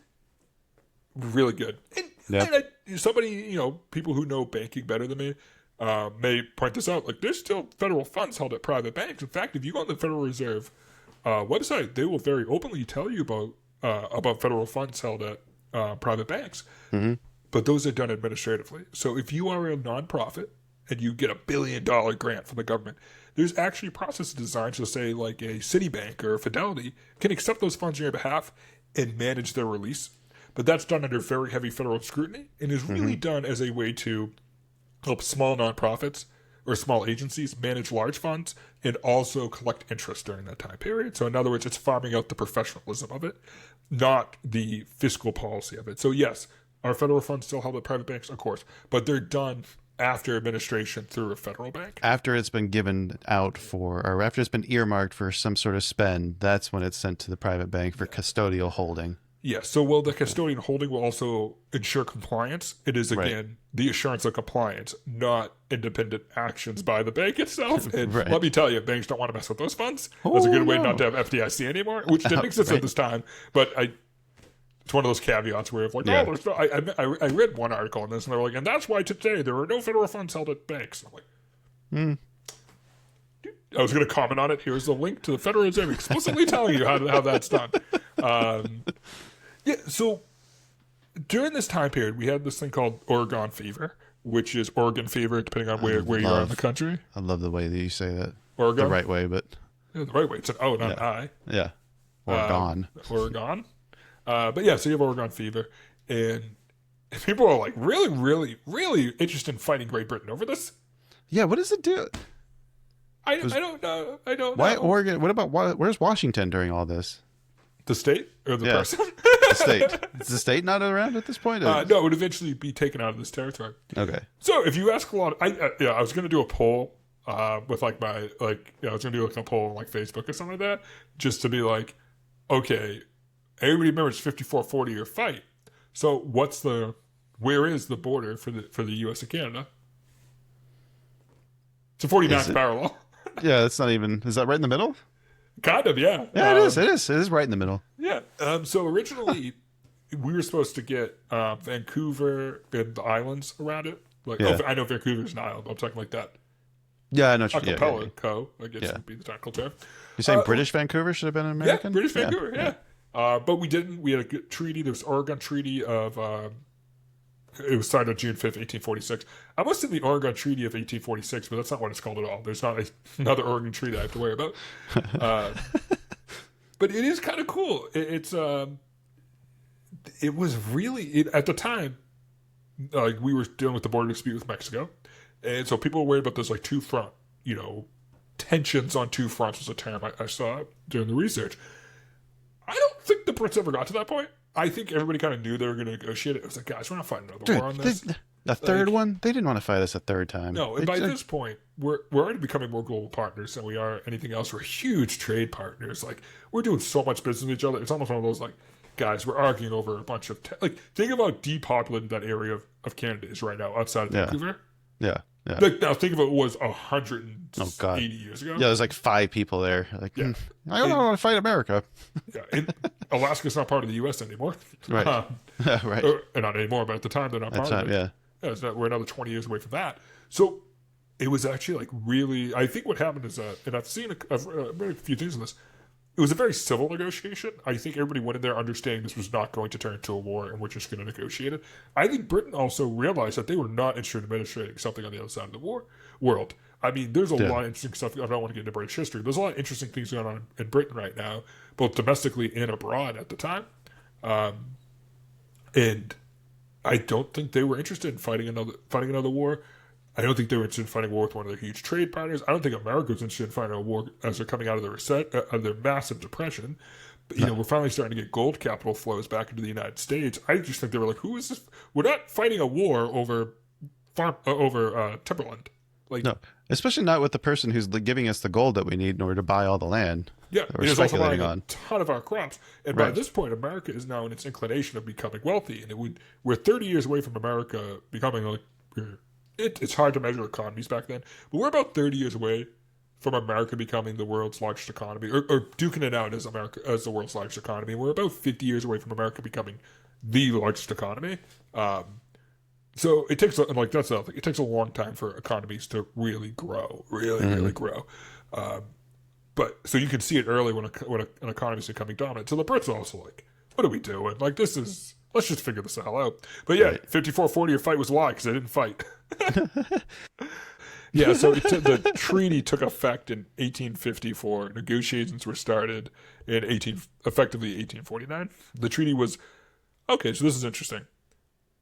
Really good. And somebody, people who know banking better than me may point this out. Like, there's still federal funds held at private banks. In fact, if you go on the Federal Reserve website, they will very openly tell you about federal funds held at private banks. Mm-hmm. But those are done administratively. So if you are a nonprofit and you get $1 billion grant from the government, there's actually a process designed to say, like a Citibank or Fidelity can accept those funds on your behalf and manage their release. But that's done under very heavy federal scrutiny and is really done as a way to help small nonprofits or small agencies manage large funds and also collect interest during that time period. So in other words, it's farming out the professionalism of it, not the fiscal policy of it. So yes, are federal funds still held at private banks? Of course. But they're done after administration through a federal bank. After it's been given out or after it's been earmarked for some sort of spend, that's when it's sent to the private bank for custodial holding. Yes. So, the custodian holding will also ensure compliance. It is, again, the assurance of compliance, not independent actions by the bank itself. And let me tell you, banks don't want to mess with those funds. That's a good way not to have FDIC anymore, which didn't exist at this time. But it's one of those caveats where, I read one article on this, and they were like, and that's why today there are no federal funds held at banks. And I'm like, I was going to comment on it. Here's the link to the Federal Reserve explicitly telling you how that's done. So during this time period, we had this thing called Oregon fever, which is Oregon fever, depending on where you are in the country. I love the way that you say that. Oregon? The right way, but... Yeah, the right way. It's an O, not an I. Yeah. Oregon. Oregon. So you have Oregon fever. And people are like really, really, really interested in fighting Great Britain over this. Yeah, what does it do? I don't know. Why Oregon? What about where's Washington during all this? The state or the person? The state. Is the state not around at this point? No, it would eventually be taken out of this territory. Okay. So if you ask a lot, I was going to do a poll with I was going to do a poll on Facebook or something like that, just to be like, okay, everybody remembers 54-40 your fight. So where is the border for the U.S. and Canada? It's a 49th parallel. Yeah, that's not even. Is that right in the middle? Kind of, yeah. Yeah, it is. It is right in the middle. Yeah. So originally, we were supposed to get Vancouver and the islands around it. I know Vancouver's an island, but I'm talking like that. Yeah, I know. Archipelago, I guess would be the technical term. You're saying British Vancouver should have been American? Yeah, British Vancouver, yeah. But we didn't. We had a good treaty. There was Oregon Treaty of... it was signed on June 5th, 1846. I must have the Oregon Treaty of 1846, but that's not what it's called at all. There's not another Oregon Treaty I have to worry about. But it is kind of cool. It was really, at the time, we were dealing with the border dispute with Mexico. And so people were worried about those two-front, tensions on two fronts was a term I saw during the research. I don't think the Brits ever got to that point. I think everybody kind of knew they were going to negotiate it. It was like, guys, we're not fighting another war on this. The third one? They didn't want to fight us a third time. No, and by this point, we're already becoming more global partners than we are anything else. We're huge trade partners. We're doing so much business with each other. It's almost one of those, guys, we're arguing over a bunch of... think about how depopulated that area of Canada is right now outside of Vancouver. Yeah. Now, think of it was 180 years ago. Yeah, there's 5 people there. I don't want to fight America. Yeah, and Alaska's not part of the U.S. anymore. Right. Right. And not anymore, but at the time, they're not part of it. Yeah. We're another 20 years away from that. So it was actually really... I think what happened is and I've read a few things on this. It was a very civil negotiation. I think everybody went in there understanding this was not going to turn into a war and we're just going to negotiate it. I think Britain also realized that they were not interested in administrating something on the other side of the world. I mean, there's a lot of interesting stuff. I don't want to get into British history. There's a lot of interesting things going on in Britain right now, both domestically and abroad at the time. And I don't think they were interested in fighting another war. I don't think they were interested in fighting a war with one of their huge trade partners. I don't think America was interested in fighting a war as they're coming out of their massive depression. But, we're finally starting to get gold capital flows back into the United States. I just think they were like, who is this? We're not fighting a war over timberland. Like, no, especially not with the person who's giving us the gold that we need in order to buy all the land. Yeah, that we're speculating on. A ton of our crops. And by this point, America is now in its inclination of becoming wealthy. And we're 30 years away from America becoming like... It's hard to measure economies back then, but we're about 30 years away from America becoming the world's largest economy, or duking it out as the world's largest economy. We're about 50 years away from America becoming the largest economy. So it takes that's the other thing. It takes a long time for economies to really grow, really grow. But so you can see it early when an economy is becoming dominant. So the Brits are also like, what are we doing? Like, let's just figure this all out. But yeah, 54-40, your fight was why? Because I didn't fight. Yeah, so the treaty took effect in 1854. Negotiations were started in effectively 1849. The treaty was... Okay, so this is interesting.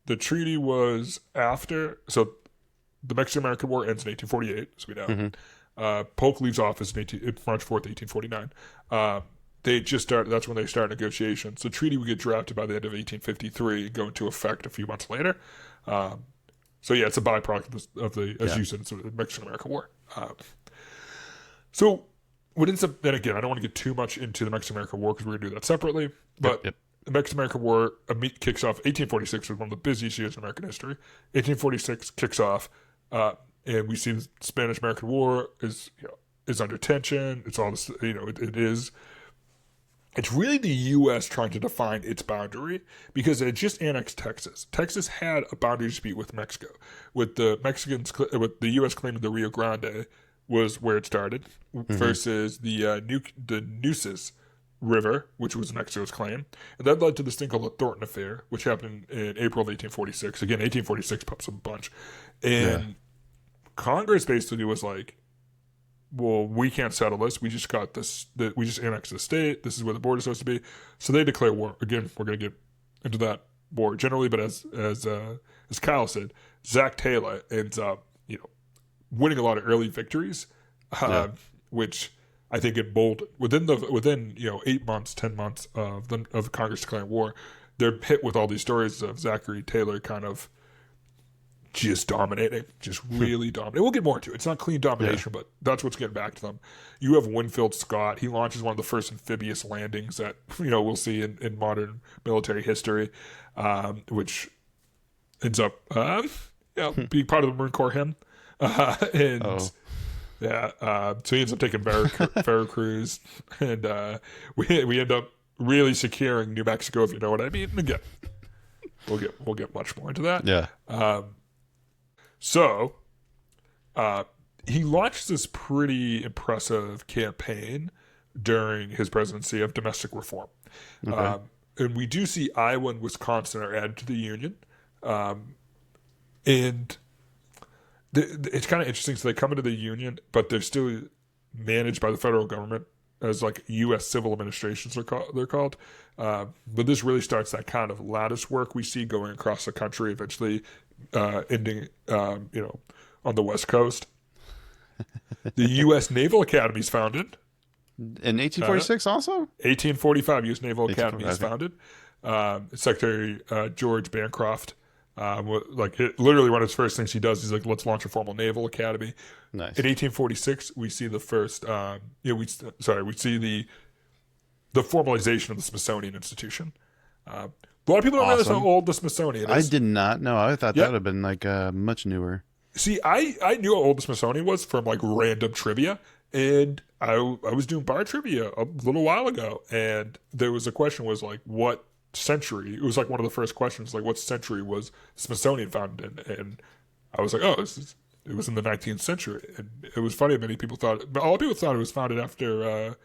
The treaty was after... So the Mexican-American War ends in 1848, as we know. Polk leaves office in March 4th, 1849. That's when they start negotiations. The treaty would get drafted by the end of 1853 and go into effect a few months later. So yeah, it's a byproduct of the as you said, it's the Mexican-American War. So what ends up, then again, I don't want to get too much into the Mexican-American War because we're going to do that separately. But the Mexican-American War kicks off. 1846 was one of the busiest years in American history. 1846 kicks off, and we see the Spanish-American War is under tension. It's all this, it is. It's really the U.S. trying to define its boundary because it just annexed Texas. Texas had a boundary dispute with Mexico. With the U.S. claiming the Rio Grande was where it started versus the Nueces River, which was Mexico's claim. And that led to this thing called the Thornton Affair, which happened in April of 1846. Again, 1846 pops up a bunch. And Congress basically was like, well, we can't settle this. We just got this. We just annexed the state. This is where the border is supposed to be. So they declare war. Again, we're going to get into that war generally. But as Kyle said, Zach Taylor ends up, winning a lot of early victories, which I think within 8 months, 10 months of Congress declaring war, they're hit with all these stories of Zachary Taylor kind of just dominating, just really dominating. We'll get more into it. It's not clean domination, but that's what's getting back to them. You have Winfield Scott. He launches one of the first amphibious landings that we'll see in modern military history, which ends up being part of the Marine Corps hymn. So he ends up taking Veracruz, and we end up really securing New Mexico, if you know what I mean. Again, we'll get much more into that. Yeah. So he launched this pretty impressive campaign during his presidency of domestic reform. Okay. And we do see Iowa and Wisconsin are added to the Union. And it's kind of interesting. So they come into the Union, but they're still managed by the federal government as like U.S. civil administrations they're called. But this really starts that kind of lattice work we see going across the country, eventually ending, on the West Coast. The U.S. Naval Academy is founded. In 1846 also? 1845, U.S. Naval Academy is founded. Secretary George Bancroft, literally one of his first things he does is like, let's launch a formal naval academy. Nice. In 1846, we see the first, we see the formalization of the Smithsonian Institution. A lot of people don't realize how old the Smithsonian is. I did not know. I thought that would have been like much newer. See, I knew how old the Smithsonian was from like random trivia, and I was doing bar trivia a little while ago, and there was a question was like, what century? It was like one of the first questions, like what century was Smithsonian founded in? And I was like, it was in the 19th century, and it was funny. Many people thought, a lot of people thought it was founded after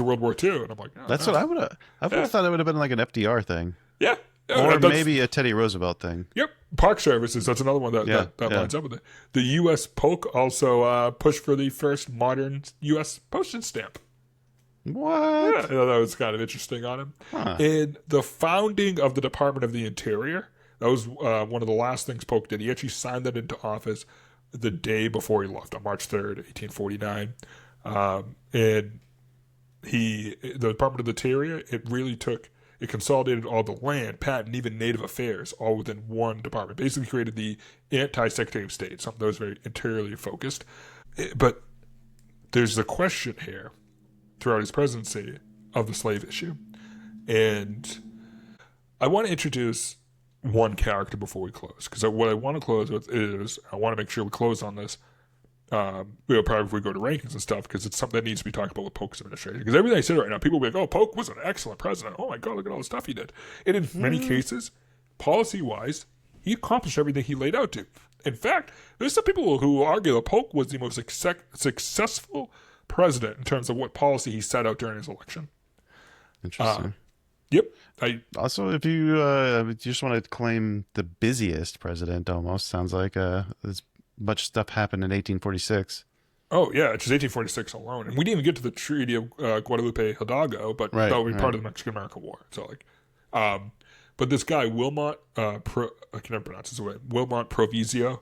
World War II, and I'm like, that's what I would have. I would have thought it would have been like an FDR thing. Yeah, Or maybe a Teddy Roosevelt thing. Yep. Park services. That's another one that lines up with it. The U.S. Polk also pushed for the first modern U.S. postage stamp. What? Yeah, that was kind of interesting on him. Huh. And the founding of the Department of the Interior, that was one of the last things Polk did. He actually signed that into office the day before he left, on March 3rd, 1849. And the Department of the Interior, it consolidated all the land, patent, even native affairs, all within one department. Basically created the anti-Secretary of State, something that was very interiorly focused. But there's a question here throughout his presidency of the slave issue. And I want to introduce one character before we close, because what I want to close with is, I want to make sure we close on this, probably if we go to rankings and stuff, because it's something that needs to be talked about with Polk's administration. Because everything I said right now, people will be like, oh, Polk was an excellent president. Oh my God, look at all the stuff he did. And in many cases, policy-wise, he accomplished everything he laid out to. In fact, there's some people who argue that Polk was the most successful president in terms of what policy he set out during his election. Interesting. Yep. Also, if you just want to claim the busiest president, almost sounds like there's much stuff happened in 1846. Oh yeah, it's just 1846 alone, and we didn't even get to the Treaty of Guadalupe Hidalgo, but that would be part of the Mexican-American War. So but this guy Wilmot, I can never pronounce his name. Wilmot Provisio,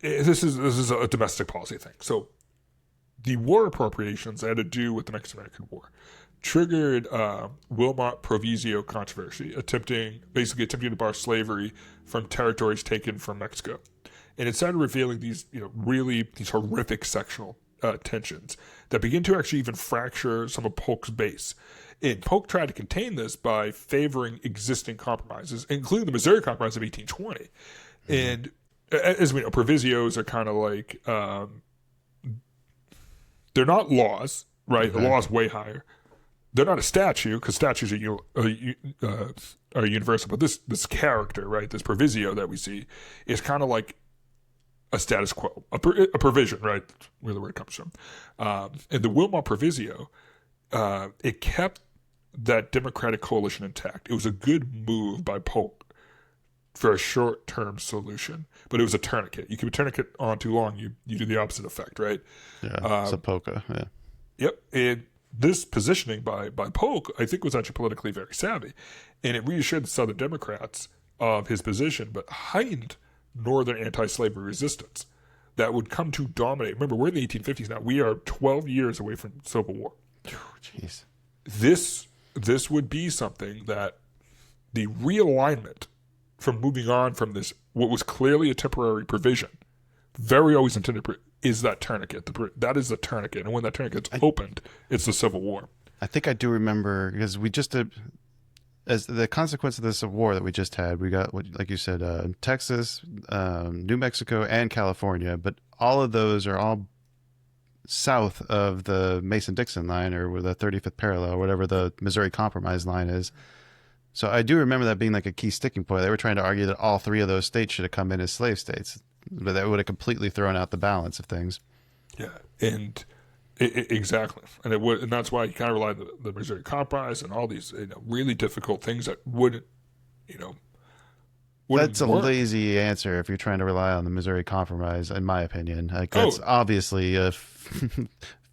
this is a domestic policy thing. So the war appropriations that had to do with the Mexican-American War triggered Wilmot Provisio controversy, attempting to bar slavery from territories taken from Mexico. And it started revealing these horrific sectional tensions that begin to actually even fracture some of Polk's base. And Polk tried to contain this by favoring existing compromises, including the Missouri Compromise of 1820. Mm-hmm. And as we know, provisios are kind of like, they're not laws, right? Mm-hmm. The law is way higher. They're not a statute, because statutes are universal. But this character, right, this provisio that we see, is kind of like a status quo, a provision, right, where the word comes from. And the Wilmot Provisio, it kept that Democratic coalition intact. It was a good move by Polk for a short-term solution, but it was a tourniquet. You keep a tourniquet on too long, you do the opposite effect, right? Yeah, it's a polka, yeah. Yep, and this positioning by Polk, I think, was actually politically very savvy, and it reassured the Southern Democrats of his position, but heightened Northern anti-slavery resistance that would come to dominate. Remember, we're in the 1850s now. We are 12 years away from Civil War. Jeez. This would be something that the realignment from moving on from this, what was clearly a temporary provision, very always intended, is that tourniquet. That is the tourniquet. And when that tourniquet's opened, it's the Civil War. I think I do remember, because we just did, as the consequence of this war that we just had, we got, like you said, Texas, New Mexico, and California. But all of those are all south of the Mason-Dixon line, or the 35th parallel, or whatever the Missouri Compromise line is. So I do remember that being like a key sticking point. They were trying to argue that all three of those states should have come in as slave states, but that would have completely thrown out the balance of things. Yeah, and exactly, and it would, and that's why you kind of relied on the Missouri Compromise and all these really difficult things that wouldn't That's a work. lazy answer if you're trying to rely on the Missouri Compromise, in my opinion. Like, that's obviously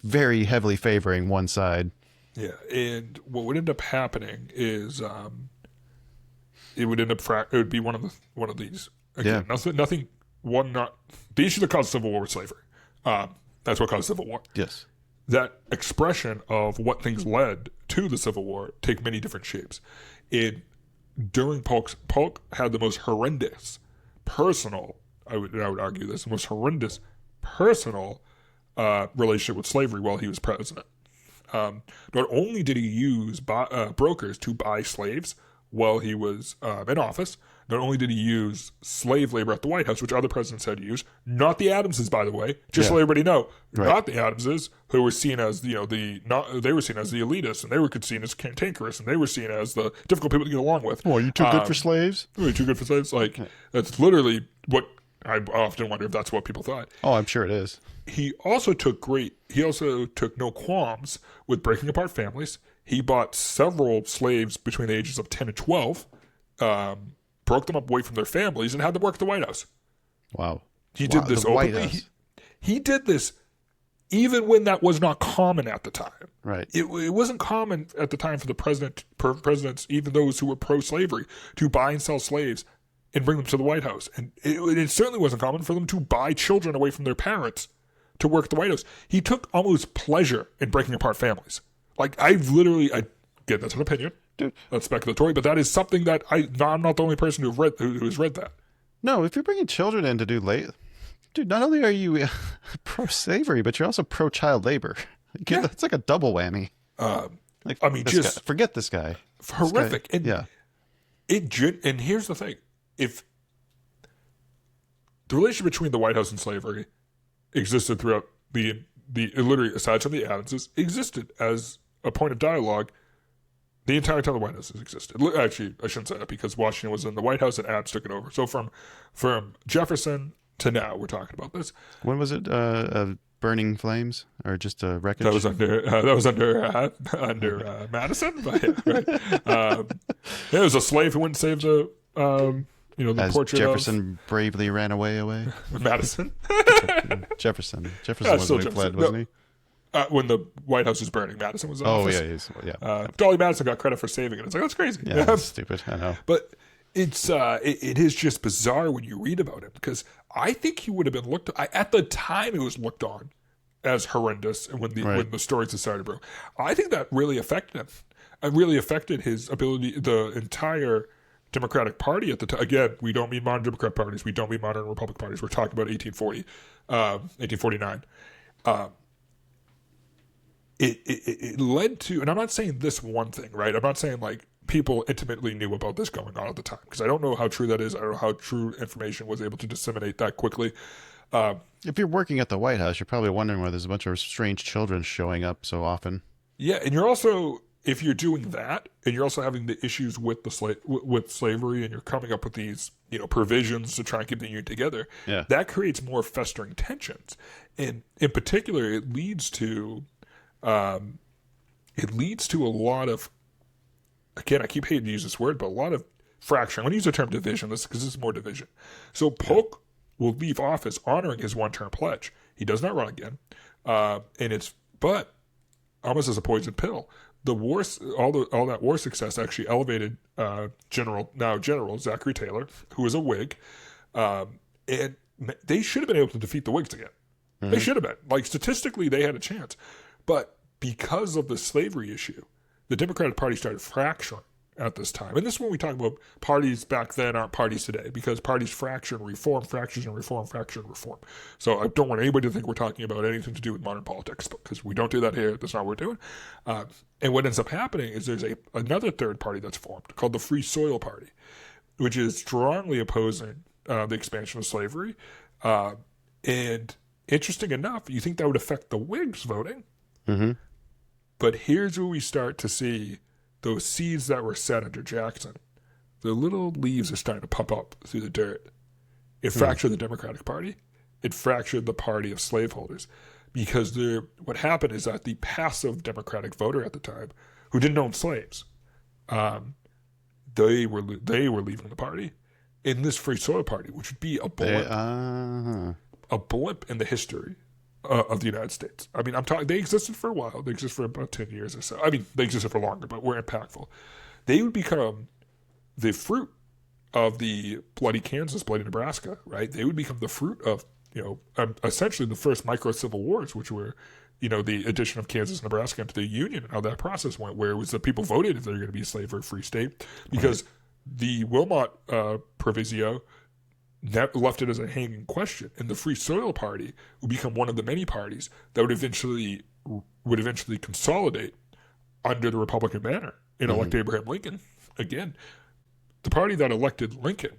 very heavily favoring one side. Yeah, and what would end up happening is it would end up it would be one of these. Again, nothing. The issue that caused Civil War was slavery. That's what caused Civil War. Yes. That expression of what things led to the Civil War take many different shapes. During Polk had the most horrendous personal, I would argue this, the most horrendous personal relationship with slavery while he was president. Not only did he use brokers to buy slaves while he was in office, not only did he use slave labor at the White House, which other presidents had used, not the Adamses, by the way, just so everybody know, not the Adamses, who were seen as they were seen as the elitists, and they were seen as cantankerous, and they were seen as the difficult people to get along with. Oh, are you too good for slaves? Are you too good for slaves? Like, that's literally what I often wonder if that's what people thought. Oh, I'm sure it is. He also took no qualms with breaking apart families. he bought several slaves between the ages of 10 and 12, broke them up away from their families, and had them work at the White House. Wow. He did this openly. He did this even when that was not common at the time. Right. It wasn't common at the time for the presidents, even those who were pro-slavery, to buy and sell slaves and bring them to the White House. And it certainly wasn't common for them to buy children away from their parents to work at the White House. He took almost pleasure in breaking apart families. Like, again, that's an opinion. Dude. That's speculatory, but that is something that I'm not the only person who has read that. No, if you're bringing children in to do dude, not only are you pro-slavery, but you're also pro-child labor. Yeah. It's like a double whammy. Forget this guy. Horrific. This guy, and here's the thing. If the relationship between the White House and slavery existed throughout the literally, aside from the Adamses, existed as a point of dialogue the entire time the White House has existed. Actually, I shouldn't say that, because Washington was in the White House and Adams took it over. So from Jefferson to now, we're talking about this. When was it? Burning flames, or just a wreckage? That was under Madison. But yeah, right. It was a slave who wouldn't save the As portrait Jefferson bravely ran away. Madison. Jefferson was when he fled, wasn't he? When the White House was burning, Madison was in office. Dolly Madison got credit for saving it. It's like, that's crazy. Yeah, that's stupid. I know. But it is just bizarre when you read about him, because I think he would have been at the time it was looked on as horrendous, and when the stories decided to break. I think that really affected him. It really affected his ability, the entire Democratic Party at the time. Again, we don't mean modern Democrat parties. We don't mean modern Republican parties. We're talking about 1849. It led to, and I'm not saying this one thing, right? I'm not saying like people intimately knew about this going on at the time, because I don't know how true that is. I don't know how true information was able to disseminate that quickly. If you're working at the White House, you're probably wondering why there's a bunch of strange children showing up so often. Yeah, and you're also, if you're doing that, and you're also having the issues with with slavery, and you're coming up with these provisions to try and keep the union together, that creates more festering tensions, and in particular, it leads to a lot of, again, I keep hating to use this word, but a lot of fracturing. I'm going to use the term division, because this is more division. So Polk will leave office honoring his one-term pledge. He does not run again, but almost as a poison pill. The war, all that war success actually elevated General Zachary Taylor, who was a Whig, and they should have been able to defeat the Whigs again. Mm-hmm. They should have been. Like, statistically, they had a chance, but because of the slavery issue, the Democratic Party started fracturing at this time. And this is when we talk about parties back then aren't parties today, because parties fracture and reform, fractures and reform, fracture and reform. So I don't want anybody to think we're talking about anything to do with modern politics, because we don't do that here. That's not what we're doing. And what ends up happening is there's another third party that's formed called the Free Soil Party, which is strongly opposing the expansion of slavery. And interesting enough, you think that would affect the Whigs voting. Mm-hmm. But here's where we start to see those seeds that were set under Jackson. The little leaves are starting to pop up through the dirt. It fractured the Democratic Party. It fractured the party of slaveholders. Because what happened is that the passive Democratic voter at the time, who didn't own slaves, they were leaving the party. In this Free Soil Party, which would be a blip in the history of the United States. I mean, they existed for a while. They existed for about 10 years or so. I mean, they existed for longer, but were impactful. They would become the fruit of the bloody Kansas, bloody Nebraska, right? They would become the fruit of, essentially the first micro-civil wars, which were, the addition of Kansas and Nebraska into the Union, and how that process went, where it was the people voted if they were going to be a slave or a free state, because the Wilmot Proviso left it as a hanging question, and the Free Soil Party would become one of the many parties that would eventually consolidate under the Republican banner and elect Abraham Lincoln. Again, the party that elected Lincoln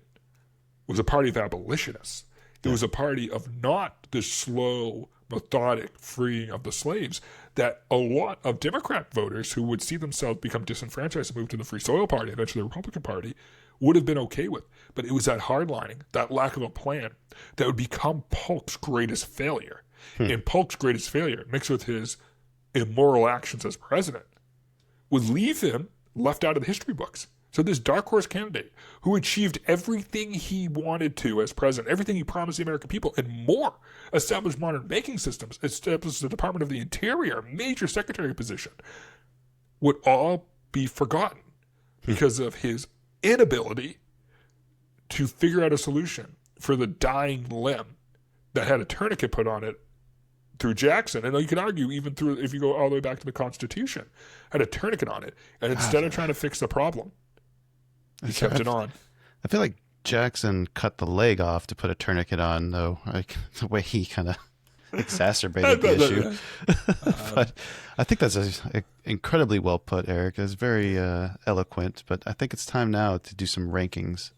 was a party of abolitionists. It was a party of not the slow, methodic freeing of the slaves that a lot of Democrat voters who would see themselves become disenfranchised and move to the Free Soil Party, eventually the Republican Party, would have been okay with. But it was that hardlining, that lack of a plan, that would become Polk's greatest failure. And Polk's greatest failure, mixed with his immoral actions as president, would leave him left out of the history books. So this dark horse candidate who achieved everything he wanted to as president, everything he promised the American people, and more, established modern banking systems, established the Department of the Interior, major secretary position, would all be forgotten because of his inability to figure out a solution for the dying limb that had a tourniquet put on it through Jackson. And you can argue even through, if you go all the way back to the Constitution, had a tourniquet on it. And instead of trying to fix the problem, he kept it on. I feel like Jackson cut the leg off to put a tourniquet on, though. Like the way he kind of exacerbated the issue. But I think that's incredibly well put, Eric. It's very eloquent. But I think it's time now to do some rankings.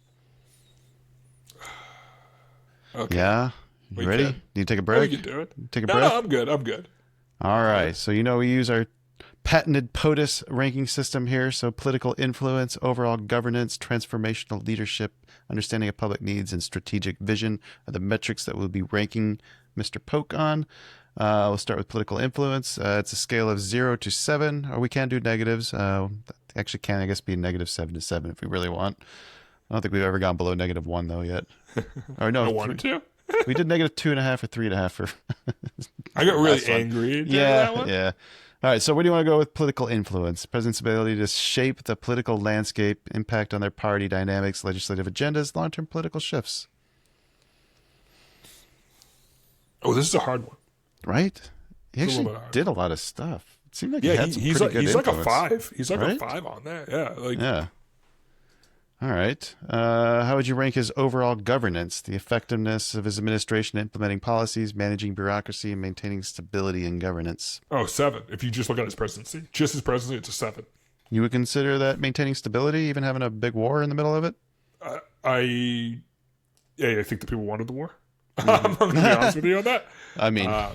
Okay. Yeah? You ready? Can. Need to take a break? Oh, we can do it. Take a breath? No, I'm good. All right. So, we use our patented POTUS ranking system here. So political influence, overall governance, transformational leadership, understanding of public needs, and strategic vision are the metrics that we'll be ranking Mr. Polk on. We'll start with political influence. It's a scale of 0 to 7, or we can do negatives. Actually can, I guess, be -7 to 7 if we really want. I don't think we've ever gone below -1, though, yet. Or no, 1 or 2? We did -2.5 or 3.5 for... I got really angry. That one. Yeah. All right, so where do you want to go with political influence? President's ability to shape the political landscape, impact on their party dynamics, legislative agendas, long-term political shifts. Oh, this is a hard one. Right? He actually did a lot of stuff. It seemed like he's like a 5. He's like right? a 5 on there. Yeah. Yeah. All right. How would you rank his overall governance, the effectiveness of his administration implementing policies, managing bureaucracy, and maintaining stability in governance? Oh, 7. If you just look at his presidency, it's a 7. You would consider that maintaining stability, even having a big war in the middle of it? I think the people wanted the war. I'm going to be honest with you on that. I mean, I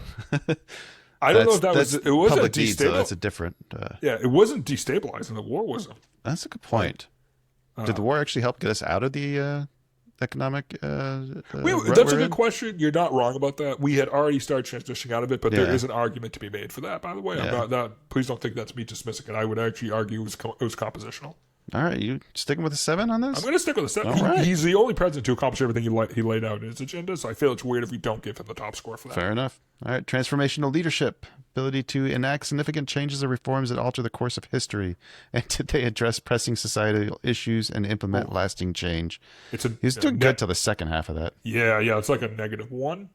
don't know if that was. It wasn't public need, so that's a different. It wasn't destabilizing. The war wasn't. That's a good point. Did the war actually help get us out of the economic? That's a good question. You're not wrong about that. We had already started transitioning out of it, but there is an argument to be made for that. By the way, I'm not. Please don't think that's me dismissing it. I would actually argue it was compositional. All right, you sticking with a 7 on this? I'm going to stick with a 7. Right. He's the only president to accomplish everything he laid out in his agenda, so I feel it's weird if we don't give him the top score for that. Fair enough. All right, transformational leadership, ability to enact significant changes or reforms that alter the course of history, and did they address pressing societal issues and implement lasting change? He's doing good till the second half of that. Yeah, it's like a -1.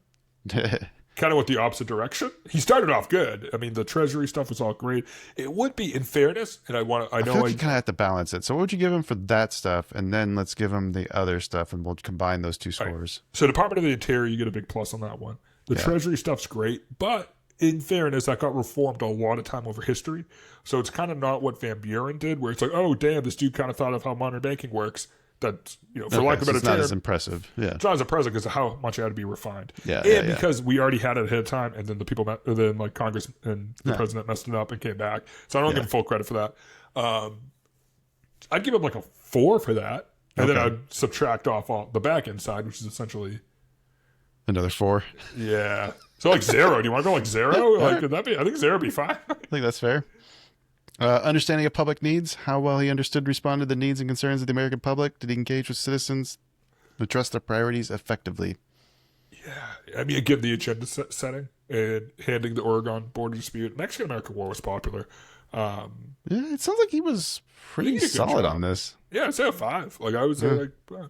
Kind of went the opposite direction. He started off good. I mean, the Treasury stuff was all great. It would be, in fairness, and I feel like you kind of have to balance it. So what would you give him for that stuff, and then let's give him the other stuff, and we'll combine those two scores. Right. So Department of the Interior, you get a big plus on that one. The Treasury stuff's great, but in fairness, that got reformed a lot of time over history. So it's kind of not what Van Buren did, where it's like, oh, damn, this dude kind of thought of how modern banking works. That's, for lack of a better term, it's not as impressive. Yeah, it's not as impressive because of how much it had to be refined. Because we already had it ahead of time, and then Congress and the president messed it up and came back. So I don't give him full credit for that. I'd give him like a 4 for that, and then I'd subtract off all the back end side, which is essentially another 4. Yeah, so like 0. Do you want to go like 0? Could that be? I think 0 would be fine. I think that's fair. Understanding of public needs, how well he understood, responded to the needs and concerns of the American public. Did he engage with citizens, address their priorities effectively? Yeah, I mean, again, the agenda setting and handling the Oregon border dispute. Mexican-American War was popular. It sounds like he was pretty solid on this. Yeah, I'd say a 5. Like I was I think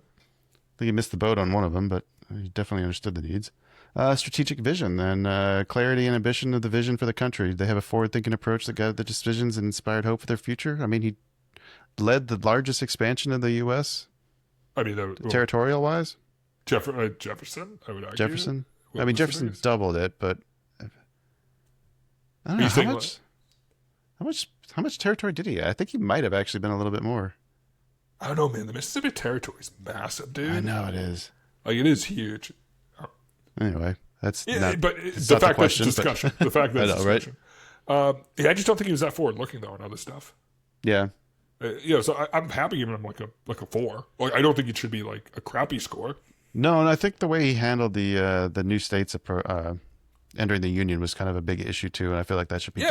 he missed the boat on one of them, but he definitely understood the needs. Strategic vision and clarity and ambition of the vision for the country. They have a forward-thinking approach that guided the decisions and inspired hope for their future. I mean, he led the largest expansion of the U.S. I mean, territorial-wise. Jefferson, I would argue. Jefferson. I mean, Jefferson doubled it, but I don't know how much territory did he have? I think he might have actually been a little bit more. I don't know, man. The Mississippi territory is massive, dude. I know it is. Like it is huge. Anyway, that's not. But the fact that's discussion. The fact that discussion. Right? I just don't think he was that forward looking though, and other stuff. Yeah. So I'm happy giving him like a 4. Like I don't think it should be like a crappy score. No, and I think the way he handled the new states entering the union was kind of a big issue too, and I feel like that should be.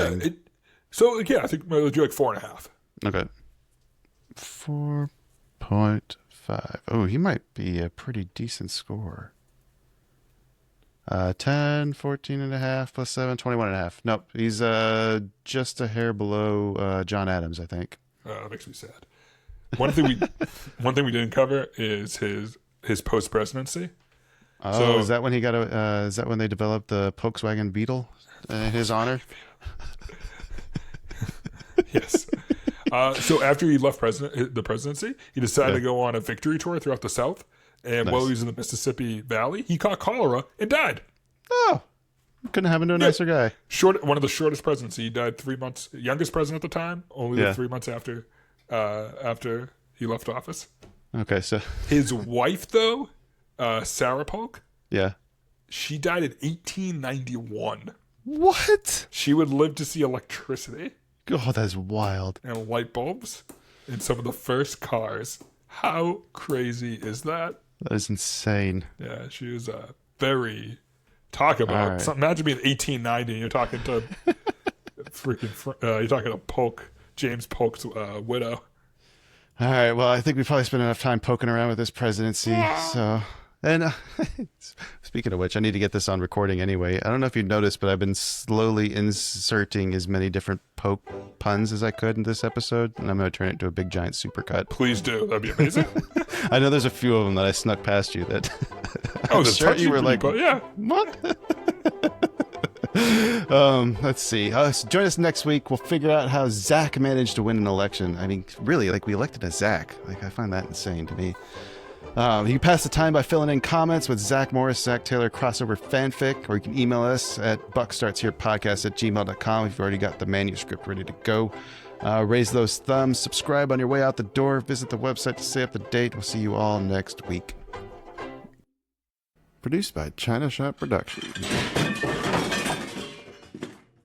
So, yeah, I think we'll do like 4.5. Okay. 4.5. Oh, he might be a pretty decent score. 10, 14 and a half plus 7, 21 and a half. Nope, he's just a hair below John Adams, I think. That makes me sad. One thing we didn't cover is his post presidency. Oh, So, is that when he got a? Is that when they developed the Volkswagen Beetle in his honor? Yes. So after he left the presidency, he decided to go on a victory tour throughout the South. And while he was in the Mississippi Valley, he caught cholera and died. Oh, couldn't happen to a nicer guy. One of the shortest presidents. He died 3 months. Youngest president at the time. Only 3 months after he left office. Okay, so his wife, though, Sarah Polk. Yeah. She died in 1891. What? She would live to see electricity. Oh, that's wild. And light bulbs in some of the first cars. How crazy is that? That is insane. Yeah, she was very... Talk about... Right. Imagine being 1890 and you're talking to you're talking to Polk, James Polk's widow. All right, well, I think we probably spent enough time poking around with this presidency, so... And speaking of which, I need to get this on recording anyway. I don't know if you noticed, but I've been slowly inserting as many different Polk puns as I could in this episode, and I'm going to turn it into a big giant supercut. Please do. That'd be amazing. I know there's a few of them that I snuck past you that I'm sure you were like, yeah. What? Let's see. So join us next week. We'll figure out how Zach managed to win an election. I mean, really, like, we elected a Zach. Like, I find that insane to me. You can pass the time by filling in comments with Zach Morris, Zach Taylor crossover fanfic, or you can email us at buckstartsherepodcast@gmail.com if you've already got the manuscript ready to go. Raise those thumbs, subscribe on your way out the door, visit the website to stay up to date. We'll see you all next week. Produced by China Shop Productions.